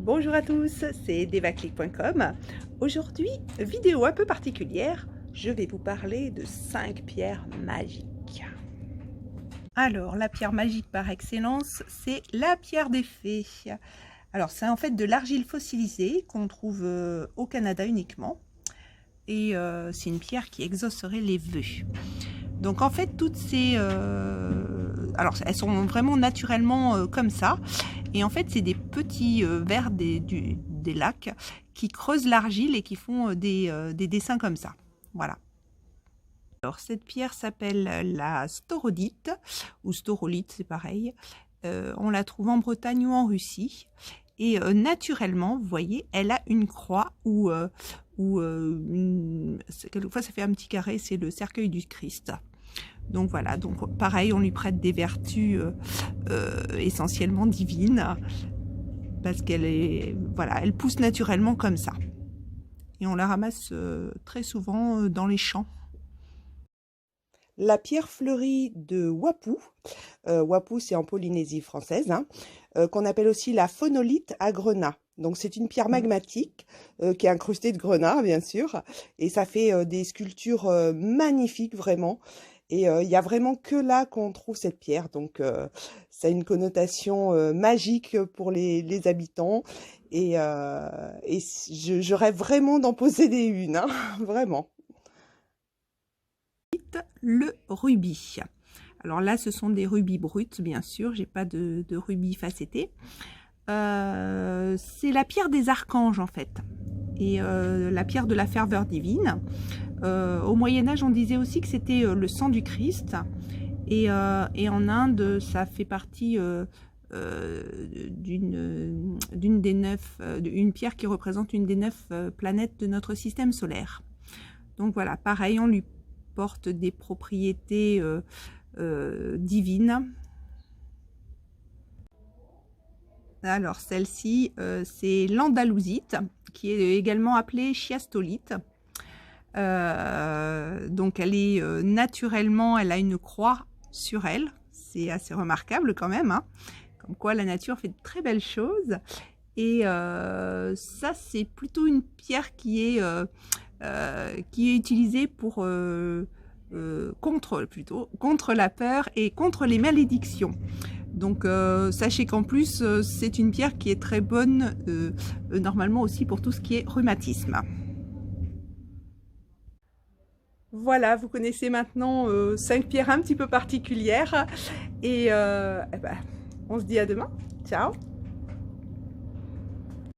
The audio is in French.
Bonjour à tous, c'est devaclick.com. Aujourd'hui, vidéo un peu particulière, je vais vous parler de 5 pierres magiques. Alors, la pierre magique par excellence, c'est la pierre des fées. Alors, c'est en fait de l'argile fossilisée qu'on trouve au Canada uniquement. Et c'est une pierre qui exaucerait les vœux. Donc en fait, toutes ces... alors, elles sont vraiment naturellement comme ça. Et en fait, c'est des petits vers des lacs qui creusent l'argile et qui font des dessins comme ça. Voilà. Alors, cette pierre s'appelle la staurodite, ou staurolite, c'est pareil. On la trouve en Bretagne ou en Russie. Et naturellement, vous voyez, elle a une croix quelquefois ça fait un petit carré, c'est le cercueil du Christ. Donc voilà, donc pareil, on lui prête des vertus essentiellement divines parce qu'elle est, voilà, elle pousse naturellement comme ça. Et on la ramasse très souvent dans les champs. La pierre fleurie de Wapou, Wapou c'est en Polynésie française, hein, qu'on appelle aussi la phonolite à grenat. Donc c'est une pierre magmatique qui est incrustée de grenat bien sûr, et ça fait des sculptures magnifiques vraiment. Et il n'y a vraiment que là qu'on trouve cette pierre, donc ça a une connotation magique pour les habitants, et je rêve vraiment d'en posséder une, hein, vraiment. Le rubis. Alors là, ce sont des rubis bruts, bien sûr, j'ai pas de rubis facettés. C'est la pierre des archanges en fait, et la pierre de la ferveur divine. Au Moyen-Âge, on disait aussi que c'était le sang du Christ, et en Inde, ça fait partie d'une des 9, une pierre qui représente une des 9 planètes de notre système solaire. Donc voilà, pareil, on lui porte des propriétés divines. Alors celle-ci, c'est l'andalousite, qui est également appelée chiastolite. Donc elle est naturellement, elle a une croix sur elle, c'est assez remarquable quand même, hein. Comme quoi la nature fait de très belles choses. Et ça, c'est plutôt une pierre qui est utilisée pour contre la peur et contre les malédictions. Donc sachez qu'en plus c'est une pierre qui est très bonne normalement aussi pour tout ce qui est rhumatisme. Voilà, vous connaissez maintenant 5 pierres un petit peu particulières, et on se dit à demain. Ciao!